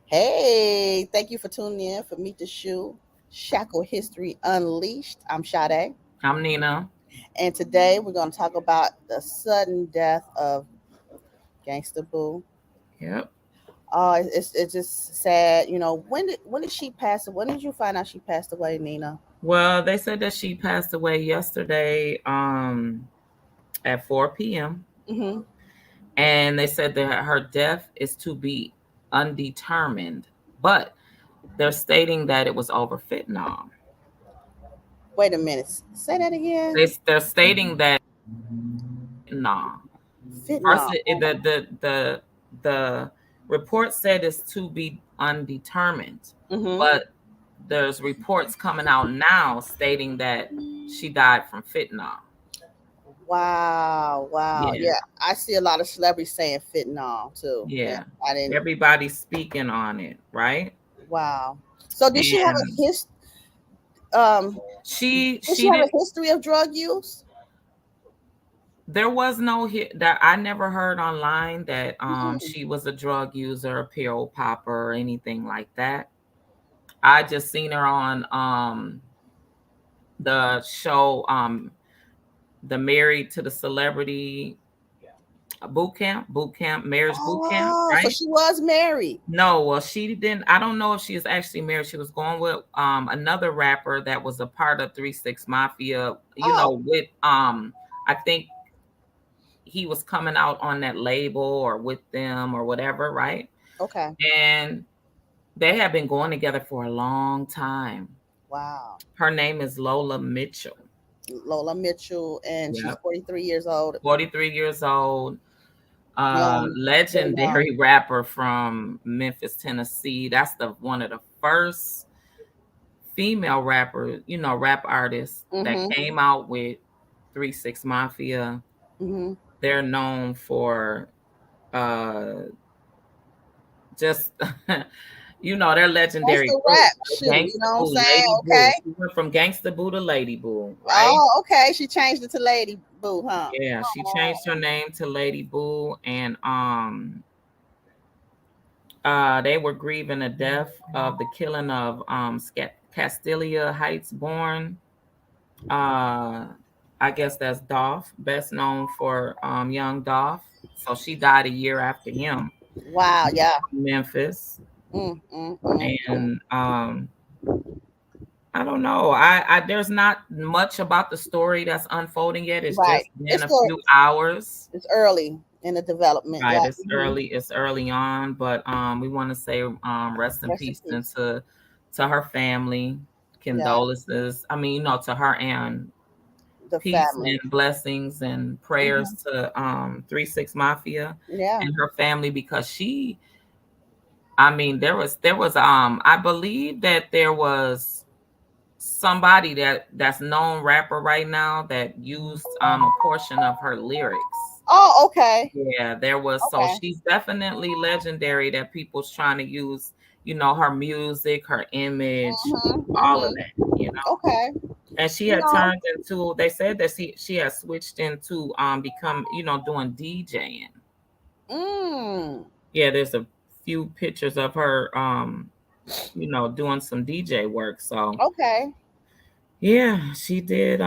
Hey, thank you for tuning in for Meet the Shoe Shackle History Unleashed. I'm Sade, I'm Nina. and today we're going to talk about the sudden death of Gangsta Boo. Yep. It's just sad. When did she pass? When did you find out she passed away, Nina? Well, they said that she passed away yesterday at 4 p.m. Mm-hmm. And they said that her death is to be undetermined, but they're stating that it was over fentanyl. Wait a minute. Say that again. They're stating that fentanyl. First, Fentanyl. the report said it's to be undetermined, Mm-hmm. but there's reports coming out now stating that she died from fentanyl. Wow. Wow. Yeah, Yeah, I see a lot of celebrities saying fentanyl too. Yeah, yeah. I didn't. Everybody's speaking on it, right? Wow. So did she have And a um did she she have did. a history of drug use? There was no hit that I never heard online that Mm. she was a drug user, a pill popper, or anything like that. I just seen her on the show the Married to the Celebrity marriage boot camp, Oh, so right? she was married. No, well, she didn't. I don't know if she is actually married. She was going with another rapper that was a part of 3 6 Mafia. Oh, With I think he was coming out on that label or with them or whatever, right? okay. And they have been going together for a long time. Wow. Her name is Lola Mitchell. Lola Mitchell, and she's Yep, 43 years old. 43 years old. Young, still young. Legendary rapper from Memphis, Tennessee. That's the one of the first female rapper, rap artists that Mm-hmm. came out with 3 6 Mafia. Mm-hmm. They're known for uh just they're That's legendary the group. rap. Shoot, you Gangsta know what I'm Boo, saying? Lady Okay. Boo. She went from Gangsta Boo to Lady Boo, right? Oh, okay. She changed it to Lady Boo, huh? Yeah, she Oh, changed her name to Lady Boo, and they were grieving the death of the killing of Castilia Heights born. Uh, I guess that's Dolph, best known for Young Dolph. So she died a year after him, wow. Yeah. in Memphis, Mm, mm, mm. and I don't know. I there's not much about the story that's unfolding yet. It's Right. just been It's a still few hours. it's early in the development. Right, Yeah. it's Mhm. early. It's early on, but we want to say rest in Rest in peace peace. to her family, Yeah. condolences. I mean, to her and The peace family. and blessings and prayers Hmm. to 3 6 Mafia Yeah. and her family because I mean, there was I believe that there was somebody that's known rapper right now that used a portion of her lyrics. Oh, okay. Yeah, there was. So Okay. she's definitely legendary that people's trying to use, her music, her image, Hmm. all of Hmm. that. Okay. And she You had know. turned into, they said that she had switched into become, doing DJing. Mm. Yeah, there's a few pictures of her doing some DJ work. So Okay. yeah, she did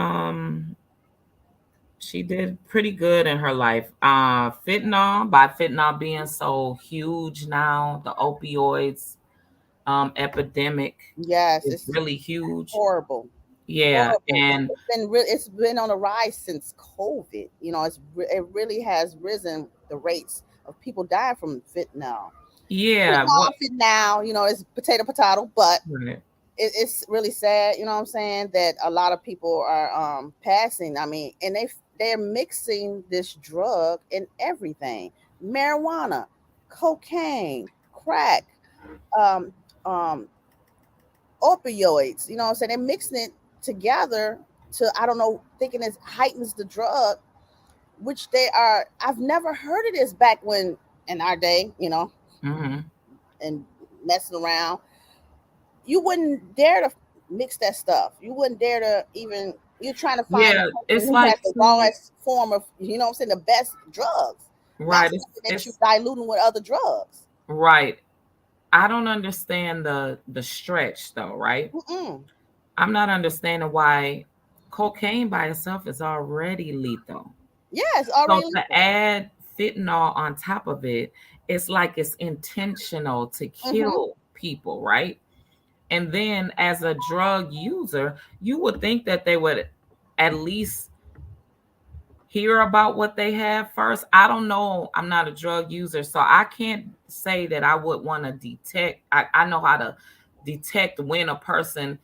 pretty good in her life. By fentanyl being so huge now, the opioids epidemic Yes, is it's really huge. horrible. Yeah, Horrible. and It's been on the rise since COVID. It really has risen the rates of people dying from fentanyl. yeah, Fentanyl, fentanyl. It's potato potato, but right. it's really sad. You know what I'm saying? That a lot of people are passing. I mean, and they're mixing this drug in everything: marijuana, cocaine, crack, um, um, opioids. You know what I'm saying? They're mixing it together to, I don't know, thinking it heightens the drug, which they are. I've never heard of this back when in our day. Hmm. And messing around, you wouldn't dare to mix that stuff. You wouldn't dare to even. You're trying to find Yeah, a person it's who has like the two, rawest form of, what I'm saying, the best drugs, not right. something that you're It's diluting with other drugs. right. I don't understand the stretch though, right? Mm-mm. I'm not understanding why cocaine by itself is already lethal. Yeah, it's already So to legal. add fentanyl on top of it, it's like it's intentional to Mm-hmm. kill people, right? And then as a drug user, you would think that they would at least hear about what they have first. I don't know. I'm not a drug user, so I can't say that I would want to detect. I know how to detect when a person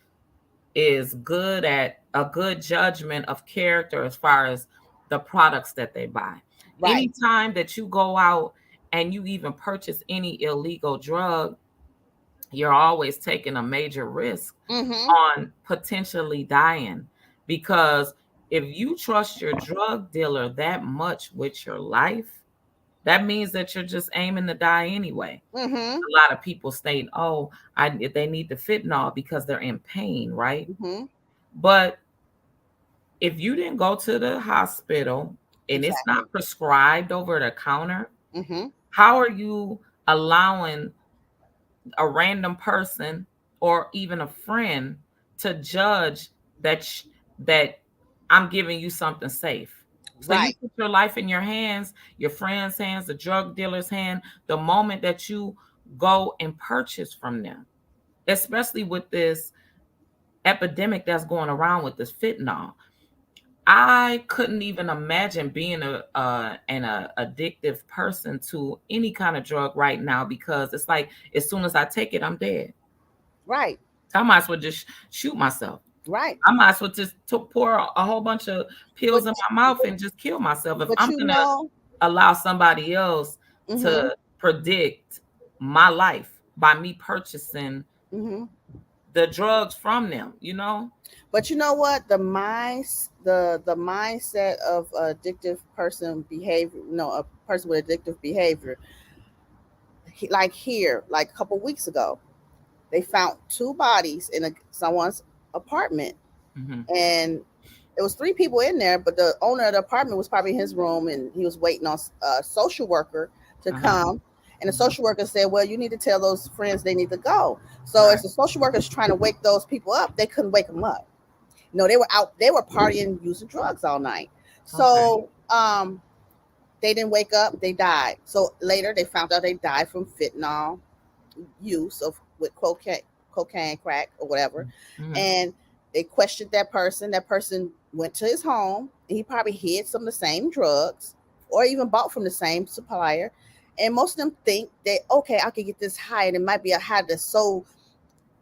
is good at a good judgment of character as far as the products that they buy. Right. Anytime that you go out and you even purchase any illegal drug, you're always taking a major risk Mm-hmm. on potentially dying, because if you trust your drug dealer that much with your life, that means that you're just aiming to die anyway. Mm-hmm. A lot of people state, "Oh, they need the fentanyl because they're in pain," right? Mm-hmm. But if you didn't go to the hospital and it's Exactly. not prescribed over the counter, Mm-hmm. how are you allowing a random person or even a friend to judge that I'm giving you something safe? So you Right. put your life in your hands, your friend's hands, the drug dealer's hand, the moment that you go and purchase from them, especially with this epidemic that's going around with this fentanyl. I couldn't even imagine being an addictive person to any kind of drug right now, because it's like as soon as I take it, I'm dead. Right. I might as well just shoot myself. Right. I might as well just to pour a whole bunch of But pills in my mouth and just kill myself if but I'm you gonna know. allow somebody else Mm-hmm. to predict my life by me purchasing Mm-hmm. the drugs from them. You know? But you know what? The mindset of addictive person behavior. No, a person with addictive behavior. Like here, like a couple weeks ago, they found two bodies in someone's apartment, Hmm. and it was three people in there. But the owner of the apartment was probably in his room, and he was waiting on a social worker to Uh-huh. come. And the Hmm. social worker said, "Well, you need to tell those friends they need to go." So Right. as the social workers trying to wake those people up, they couldn't wake them up. No, they were out. They were partying, using drugs all night. Okay. So they didn't wake up. They died. So later they found out they died from fentanyl use of with cocaine, crack, or whatever. Hmm. And they questioned that person. That person went to his home. And he probably hid some of the same drugs, or even bought from the same supplier. And most of them think that okay, I could get this high, and it might be a high that's so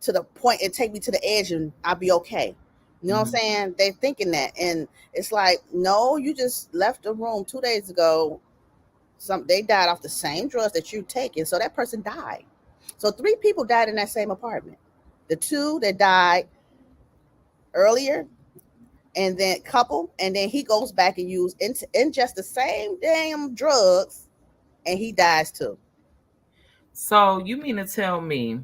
to the point it take me to the edge, and I'll be okay. You know what I'm Hmm. saying? They thinking that, and it's like, no, you just left the room 2 days ago. They died off the same drugs that you taking, so that person died. So three people died in that same apartment. The two that died earlier, and then couple, and then he goes back and ingest the same damn drugs, and he dies too. So you mean to tell me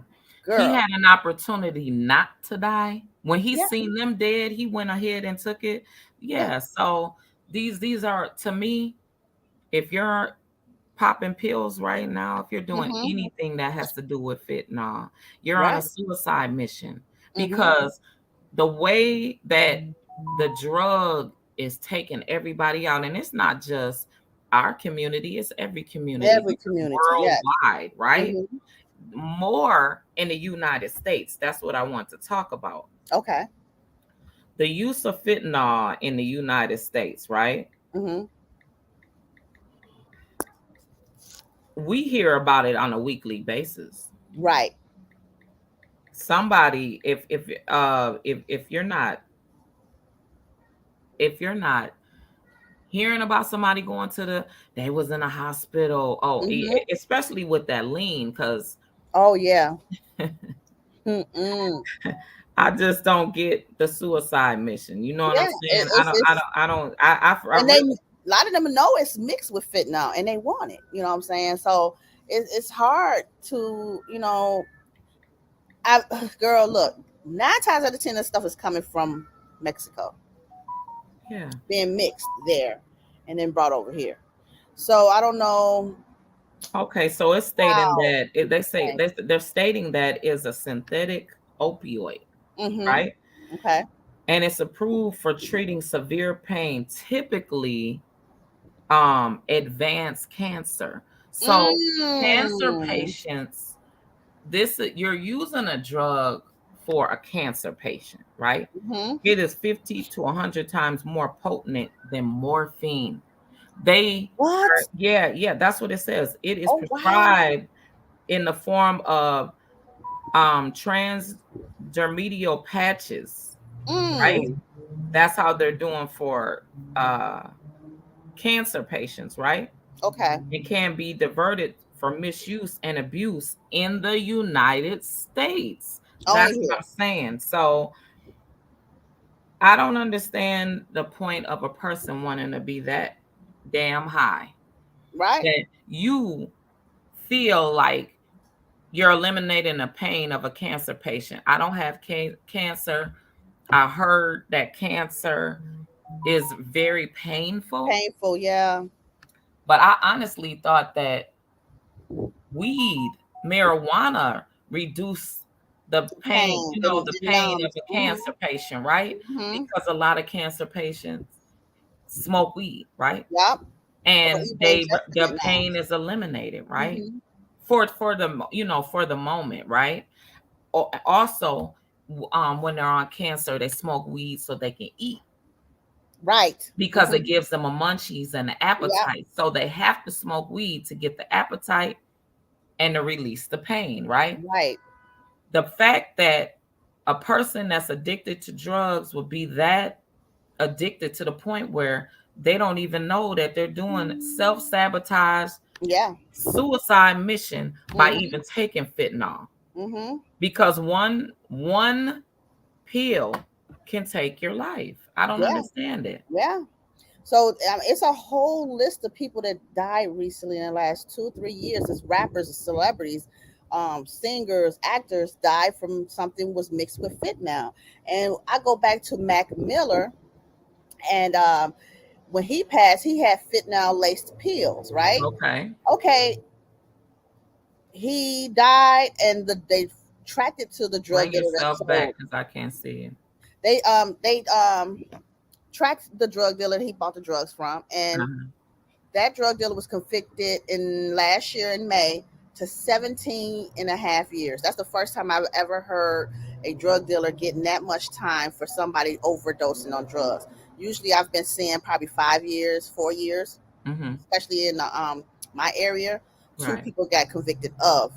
he Girl, had an opportunity not to die? When he yeah, seen them dead, he went ahead and took it. yeah, Yeah. So these are, to me, if you're popping pills right now, if you're doing mm-hmm, anything that has to do with fentanyl, you're on a right, suicide mission, mm-hmm, because the way that the drug is taking everybody out, and it's not just our community, it's every community. every This is community, yes, worldwide, right? mm-hmm, More in the United States. That's what I want to talk about. okay, The use of fentanyl in the United States, right? mm-hmm, We hear about it on a weekly basis. right, Somebody, if you're not hearing about somebody going to they was in a hospital. Oh, mm-hmm, especially with that lean, because oh yeah, mm-mm. I just don't get the suicide mission. You know what Yeah, I'm saying? I don't, I it's don't, I don't, I and they really. a lot of them know it's mixed with fentanyl, and they want it. You know what I'm saying? So it's hard to I girl, look, 9 times out of 10, this stuff is coming from Mexico, Yeah. being mixed there, and then brought over here. So I don't know. Okay, so it's stating Wow. that they say Okay. they're stating that is a synthetic opioid, Mm-hmm. right? Okay. And it's approved for treating severe pain, typically advanced cancer. So cancer Mm. patients, this you're using a drug for a cancer patient, right? Mm-hmm. It is 50 to 100 times more potent than morphine. They What? yeah, that's what it says. It is Oh wow. prescribed in the form of transdermedial patches, right? Mm. That's how they're doing for uh cancer patients, right? Okay. It can be diverted for misuse and abuse in the United States. Only That's what here. I'm saying. So I don't understand the point of a person wanting to be that damn high Right. that you feel like you're eliminating the pain of a cancer patient. I don't have cancer. I heard that cancer is very painful, Painful. Yeah. but I honestly thought that weed, marijuana reduce the pain, Pain. the It pain of numbs. a Mm-hmm. cancer patient, right? Mm-hmm. Because a lot of cancer patients smoke weed, right? Yep. Or And even ingesting their it now. pain is eliminated, right? Mm-hmm. For the for the moment, right? Also, when they're on cancer, they smoke weed so they can eat Right. because it Mm-hmm. gives them a munchies and an Yep. appetite. So they have to smoke weed to get the appetite and to release the pain, right? Right. The fact that a person that's addicted to drugs will be that addicted to the point where they don't even know that they're doing self-sabotage, Yeah. suicide mission by Mm-hmm. even taking fentanyl, Mm-hmm. because one pill can take your life. I don't Yeah. understand it. Yeah. So it's a whole list of people that died recently in the last 2 3 years as rappers, as celebrities, singers, actors died from something was mixed with fentanyl. And I go back to Mac Miller, and when he passed, he had fentanyl laced pills, right? Okay, Okay, he died, and they tracked it to the drug bring dealer that yourself back sold. because I can't see it. They tracked the drug dealer he bought the drugs from, and Uh-huh. that drug dealer was convicted in last year in May to 17 and a half years. That's the first time I've ever heard a drug dealer getting that much time for somebody overdosing on drugs. Usually I've been seeing probably 5 years, 4 years, Hmm. especially in the, my area. Two Right. people got convicted of,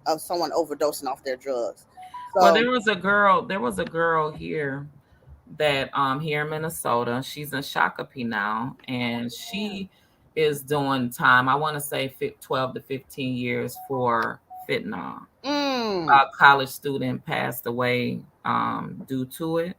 of someone overdosing off their drugs. Well, So, there was a girl here that here in Minnesota. She's in Shakopee now, and she is doing time. I want to say 12 to 15 years for fentanyl. mm, A college student passed away due to it.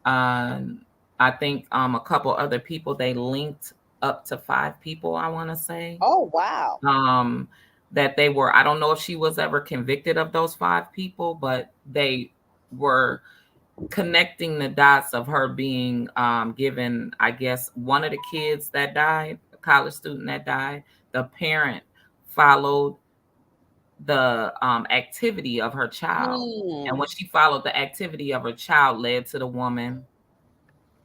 I think a couple other people, they linked up to 5 people, I want to say. oh wow. Um, that they were, I don't know if she was ever convicted of those 5 people, but they were connecting the dots of her being given, I guess, one of the kids that died, a college student that died, the parent followed the activity of her child. And Mm, when she followed the activity of her child led to the woman,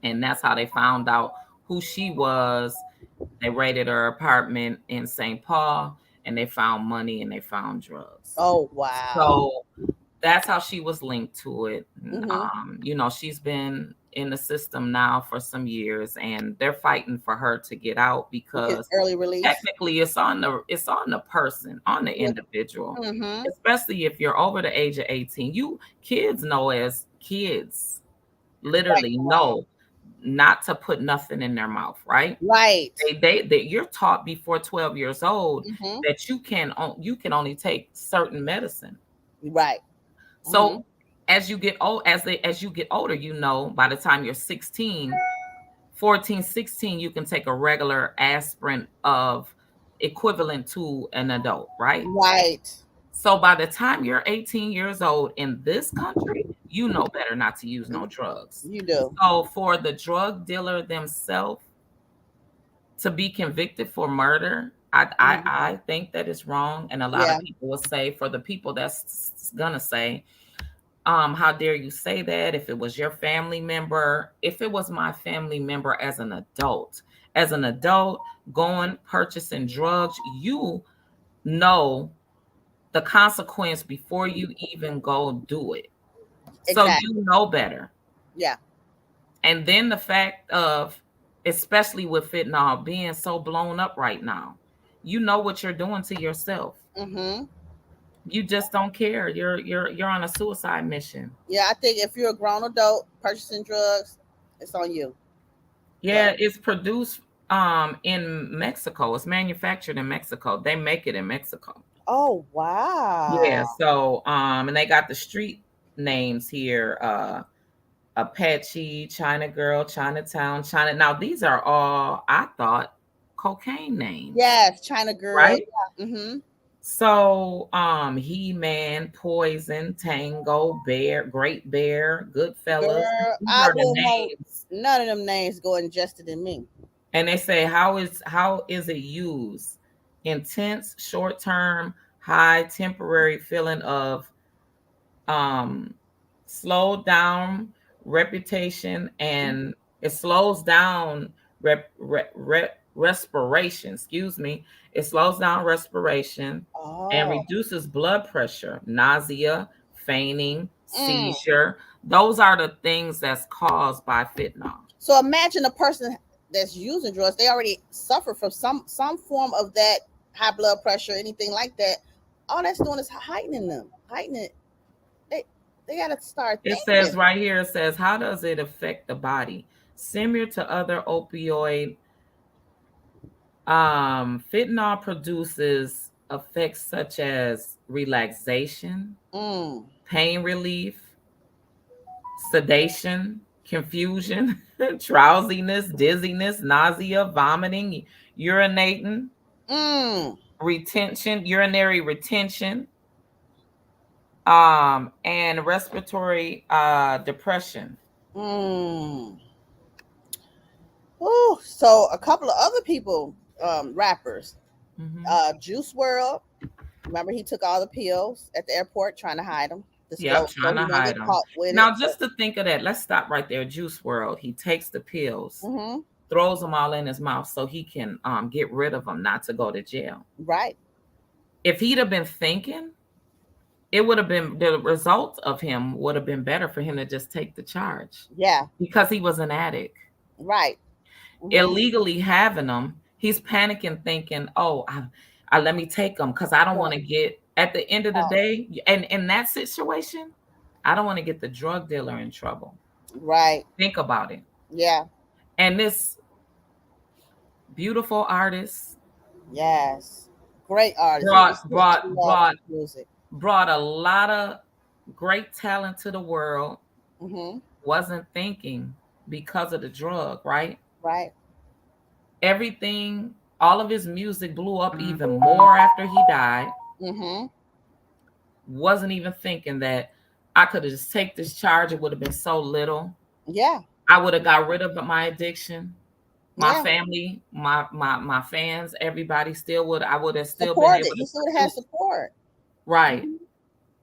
and that's how they found out who she was. They raided her apartment in St. Paul, and they found money and they found drugs. oh wow. So that's how she was linked to it. Mm-hmm. She's been in the system now for some years, and they're fighting for her to get out Get because early release. technically it's on the person, on the Yeah. individual, Mm-hmm. especially if you're over the age of 18. You kids know, as kids Right. literally know not to put nothing in their mouth, right? Right. They you're taught before 12 years old Mm-hmm. that you can only take certain medicine. Right. Mm-hmm. So as you get old, as you get older, by the time you're 16, 14, 16, you can take a regular aspirin of equivalent to an adult, right? Right. So by the time you're 18 years old in this country, you know better not to use no drugs. You do. So for the drug dealer themselves to be convicted for murder, Mhm. I think that it's wrong, and a lot of Yeah. people will say, for the people that's gonna say, how dare you say that? If it was your family member, if it was my family member as an adult going purchasing drugs, you know the consequence before you even go do it. So Exactly. you know better. Yeah. And then the fact of, especially with fentanyl being so blown up right now, you know what you're doing to yourself. Mhm. You just don't care. You're on a suicide mission. Yeah, I think if you're a grown adult purchasing drugs, it's on you. But Yeah, it's produced in Mexico. It's manufactured in Mexico. They make it in Mexico. oh wow. Yeah, so and they got the street names here, Apache, China Girl, Chinatown, China. Now these are all, I thought, cocaine names, Yes, China girl. right? Yeah. Mhm. So He-Man, Poison, Tango, Bear, Great Bear, Goodfellas. Girl, These I are the wouldn't want names. none of them names go ingested in me. And they say, how is it used? Intense, short-term, high, temporary feeling of um slowed down reputation, and it slows down respiration, excuse me. It slows down respiration and Oh. reduces blood pressure, nausea, fainting, Mm. seizure. Those are the things that's caused by fentanyl. So imagine a person that's using drugs, they already suffer from some form of that high blood pressure, anything like that. All that's doing is heightening them. Heightening it. They they gotta start It says thinking. right here, it says, how does it affect the body? Similar to other opioid, fentanyl produces effects such as relaxation, Mm. pain relief, sedation, confusion, drowsiness, dizziness, nausea, vomiting, urinating, Mm. retention, urinary retention, and respiratory depression. Mm. Ooh, so a couple of other people, rappers, Hmm. Juice World. Remember, he took all the pills at the airport trying to hide them, Yep, disclose so trying he to won't hide get them. caught with it. Now, just to think of that, let's stop right there. Juice World, he takes the pills, Mm-hmm. throws them all in his mouth so he can get rid of them, not to go to jail. Right. If he'd have been thinking, it would have been, the result of him would have been better for him to just take the charge, Yeah. because he was an addict. Right. Mm-hmm. Illegally having them, he's panicking, thinking, "Oh, I let me take them because I don't want to get." At the end of the day, and in that situation, I don't want to get the drug dealer in trouble. Right. Think about it. Yeah. And this beautiful artist Yes. Great artist. He brought was sent brought some love for brought his music. brought a lot of great talent to the world. Mm-hmm. Wasn't thinking because of the drug, right? Right. Everything, all of his music blew up even more after he died. Mm-hmm. Wasn't even thinking that I could have just take this charge. It would have been so little. Yeah. I would have got rid of my addiction. My Yeah. family, my fans, everybody still would. I would have still been Support able it. to He still had produce. support. Right. Mm-hmm.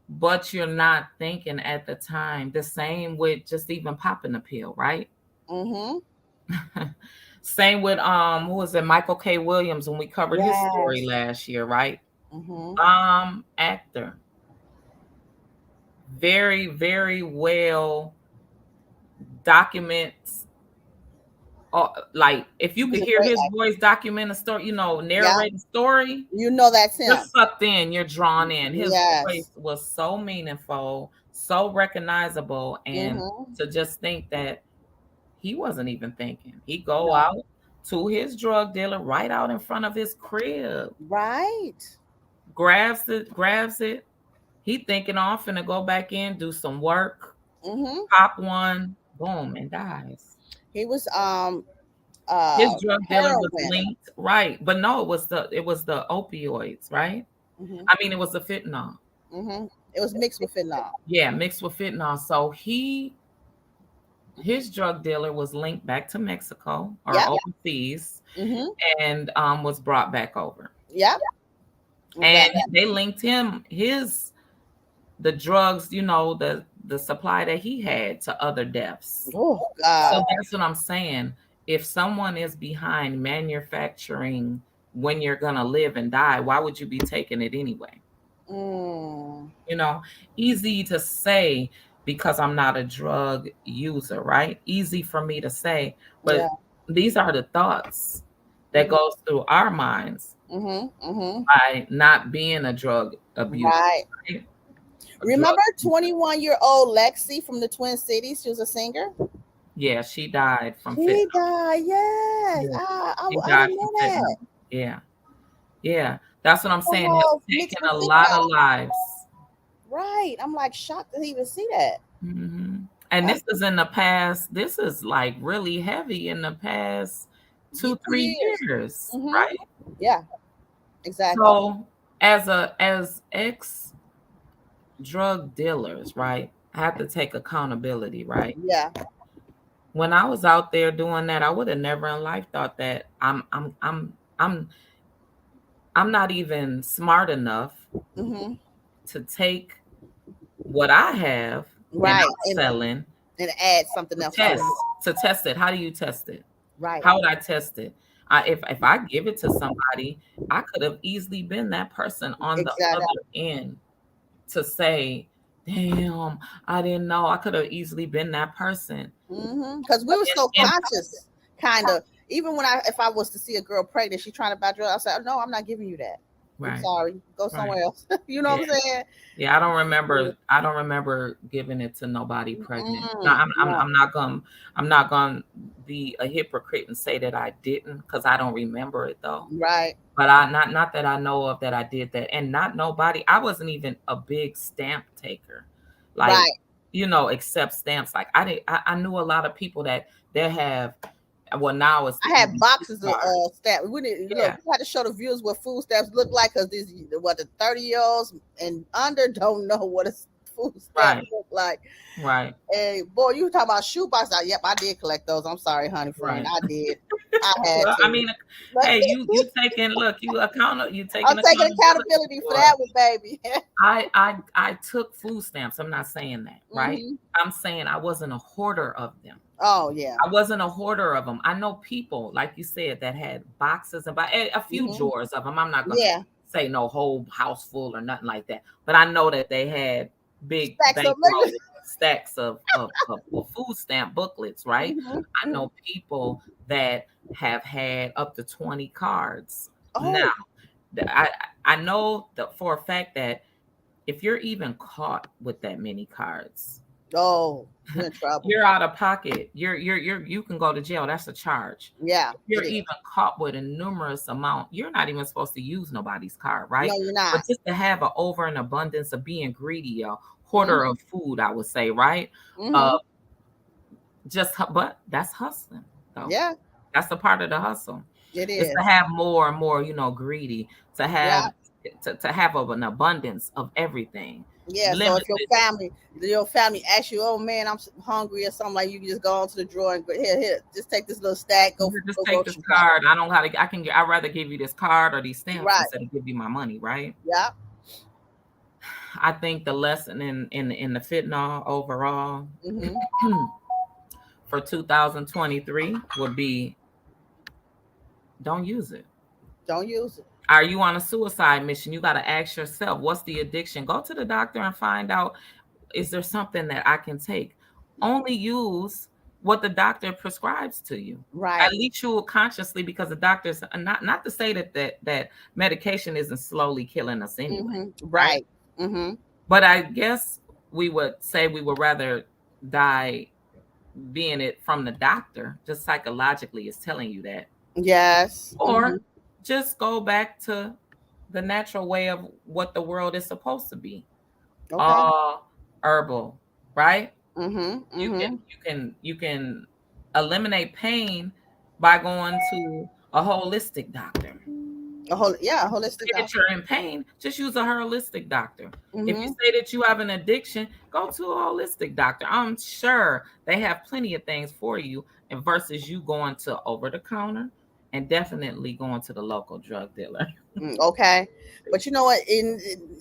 But you're not thinking at the time. The same with just even popping the pill, right? Mm-hmm. Same with who was it? Michael K. Williams, when we covered his story Yes. last year, right? Mm-hmm. Actor. Very, very well documents, like if He you was could a hear great his actor. voice document a story, Yeah. narrate a story, You know that's you're him. sucked in, you're drawn in. His voice Yes. was so meaningful, so recognizable, and Mm-hmm. to just think that he wasn't even thinking. He go No. out to his drug dealer right out in front of his crib, Right. grabs it. He thinking, oh, I'm finna go back in, do some work, Mm-hmm. pop one, boom, and dies. He was His drug dealer was heroin. linked, right? But no, it was the opioids, right? Mm-hmm. I mean, it was the fentanyl. Mm-hmm. It was mixed with fentanyl. Yeah, mixed with fentanyl. So his drug dealer was linked back to Mexico or Yep. overseas, Mm-hmm. and was brought back over. Yep. And Exactly. they linked the drugs, the supply that he had to other deaths. Oh So God. that's what I'm saying. If someone is behind manufacturing when you're gonna live and die, why would you be taking it anyway? Mm. You know, easy to say because I'm not a drug user, right? Easy for me to say, Yeah. but these are the thoughts that Mhm. goes through our minds Mhm. Mhm. by not being a drug abuser, Right. right? A drug Remember user. 21-year-old Lexi from the Twin Cities? She was a singer. Yeah, she died from She fentanyl. died. Yes. Yeah, she I died didn't from know that. fentanyl. Yeah, yeah. That's what I'm saying. It's Alcohol taken mixed with a lot of fentanyl. lives. Right. I'm like shocked to even see that. And That's this is in the past. This is like really heavy in the past two, 2 years. 3 years, Mm-hmm. right? Yeah. Exactly. So as ex drug dealers, right? I have to take accountability, right? Yeah. When I was out there doing that, I would have never in life thought that I'm not even smart enough Mm-hmm. to take what I have and Right. I'm selling And add something else to test it. to test it. How do you test it? Right. How would I test it? If I give it to somebody, I could have easily been that person on the Exactly. other end to say, "Damn, I didn't know." I could have easily been that person. Mm-hmm. Because we were so And conscious, kind of. Even when if I was to see a girl pregnant, she trying to buy drugs, I said, oh, "No, I'm not giving you that. I'm right, sorry. Go right, somewhere else." You know yeah. what I'm saying? Yeah, I don't remember. I don't remember giving it to nobody pregnant. No, Mm-mm. No. I'm not gonna. I'm not gonna be a hypocrite and say that I didn't because I don't remember it though. Right. But I not that I know of that I did that, and not nobody. I wasn't even a big stamp taker, like Right. accept stamps. Like I knew a lot of people that they have. Well, now it's the I had EBT boxes of card. stamps. We didn't look. Yeah, We had to show the viewers what food stamps look like because these what the 30-year-olds and under don't know what a food stamp right, look like. right, Hey, boy, you talking about shoe boxes? Yep, I did collect those. I'm sorry, honey friend. right. I did. I had Well, I to. mean, But hey, you taking look, you I'm taking taking accountability accountability for for. that one, baby. I took food stamps. I'm not saying that, right? Hmm. I'm saying I wasn't a hoarder of them. Oh yeah. I wasn't a hoarder of them. I know people, like you said, that had boxes and a few Hmm. drawers of them. I'm not gonna Yeah. say no whole house full or nothing like that, but I know that they had big Stacks of money. bankroll stacks of food stamp booklets, right? Hmm. I know people that have had up to 20 cards. Now, Oh. I I know that for a fact that if you're even caught with that many cards, Oh, you're in trouble. you're out of pocket. You can go to jail. That's a charge. Yeah, If you're it even is. caught with a numerous amount, you're not even supposed to use nobody's card, No, right? you're But not. just to have an over and abundance of being greedy, a hoarder Hmm. of food, I would say, right? Uh, Hmm. but that's hustling, though. Yeah, That's a part of the hustle. it Is to is. have more and more, greedy, to Yeah. have to have an abundance of everything, Yeah, so if limitless. your family asks you, "Oh man, I'm hungry" or something, like you can just go onto the drawer and go here, just take this little stack, You just go take this grocery shopping. card. I don't know how to. I can. I'd rather give you this card or these stamps Right. instead of give you my money, right? Yeah. I think the lesson in the fentanyl overall Hmm. for 2023 would be don't use it. Don't use it. Are you on a suicide mission? You got to ask yourself, what's the addiction? Go to the doctor and find out, is there something that I can take? Only use what the doctor prescribes to you. At Right. least you will consciously, because the doctors not to say that medication isn't slowly killing us anyway, Hmm. right? Right. Hmm. But I guess we would say we would rather die being it from the doctor, just psychologically is telling you that, Yes. Hmm. or just go back to the natural way of what the world is supposed to be. Okay. All herbal, right? Hmm. You can Hmm. you can eliminate pain by going to a holistic doctor. A If you holistic say that doctor. you're in pain, just use a holistic doctor. If you Hmm. say that you have an addiction, go to a holistic doctor. I'm sure they have plenty of things for you, and versus you going to over the counter and definitely going to the local drug dealer. Okay, but you know what? In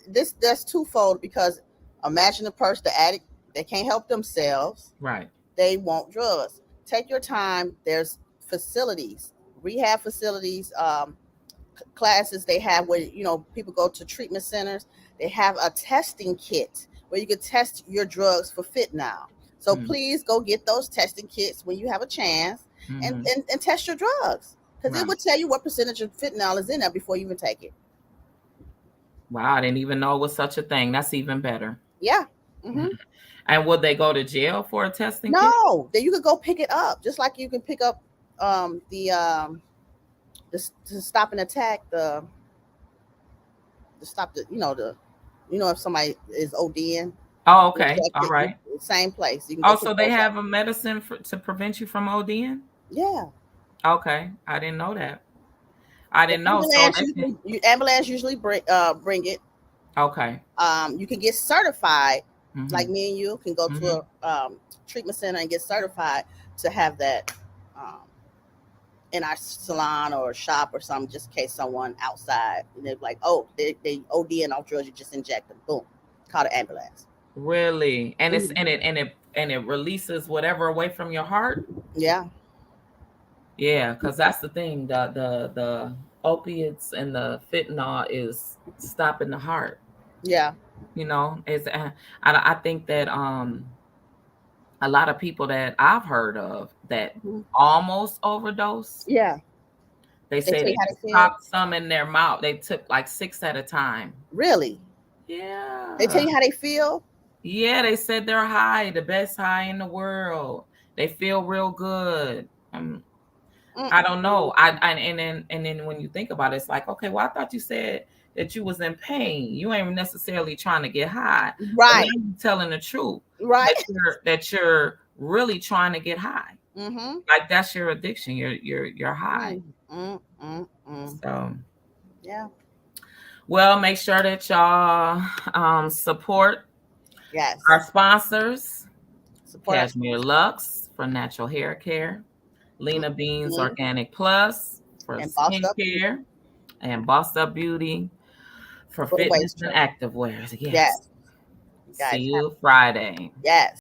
this, that's twofold because imagine the person, the addict, they can't help themselves. Right. They want drugs. Take your time. There's facilities, rehab facilities, classes they have where people go to treatment centers. They have a testing kit where you can test your drugs for fentanyl. So Mm. please go get those testing kits when you have a chance, and Hmm. and test your drugs because it Right. will tell you what percentage of fentanyl is in there before you even take it. Wow, I didn't even know it was such a thing. That's even better. Yeah. Hmm. And would they go to jail for a testing kit? No, then you could go pick it up just like you can pick up the to stop an attack, the stop the if somebody is ODing. Oh, The okay. drug All kit, right. same place. You can go Oh, pick so they those up. have a medicine to prevent you from ODing? Yeah. Okay, I didn't know that. I The didn't know. So they can. ambulance usually bring it. Okay. You can get certified, like Mm-hmm. me and you can go Mm-hmm. to a treatment center and get certified to have that um, in our salon or shop or something, just in case someone outside and they're like, oh, they ODing off drugs, you just inject them. Boom, call the ambulance. Really? And it's Mhm. and it releases whatever away from your heart? Yeah. Yeah, because that's the thing. The opiates and the fentanyl is stopping the heart. Yeah. It's I think that a lot of people that I've heard of that Mhm. almost overdose, Yeah. they They say tell you they how just they feel. popped some in their mouth. They took like 6 at a time. Really? They tell Yeah. you how they feel. Yeah, they said they're high, the best high in the world. They feel real good. I don't know. Mm-mm. And then when you think about it, it's like, okay, well, I thought you said that you was in pain. You ain't necessarily trying to get high, but now Right. you're telling the truth Right. that you're really trying to get high. Mm-hmm. Like that's your addiction. You're high. Mm. So, Yeah. well, make sure that y'all support our Yes. sponsors: Support our Cashmere sponsors. Lux for natural hair care, Lena Beans Mhm. Organic Plus for And bossed up beauty. skincare, and Bossed Up Beauty for For the fitness waist and trainer. active wears. Yes. Yes. You See guys have. you Friday. Yes.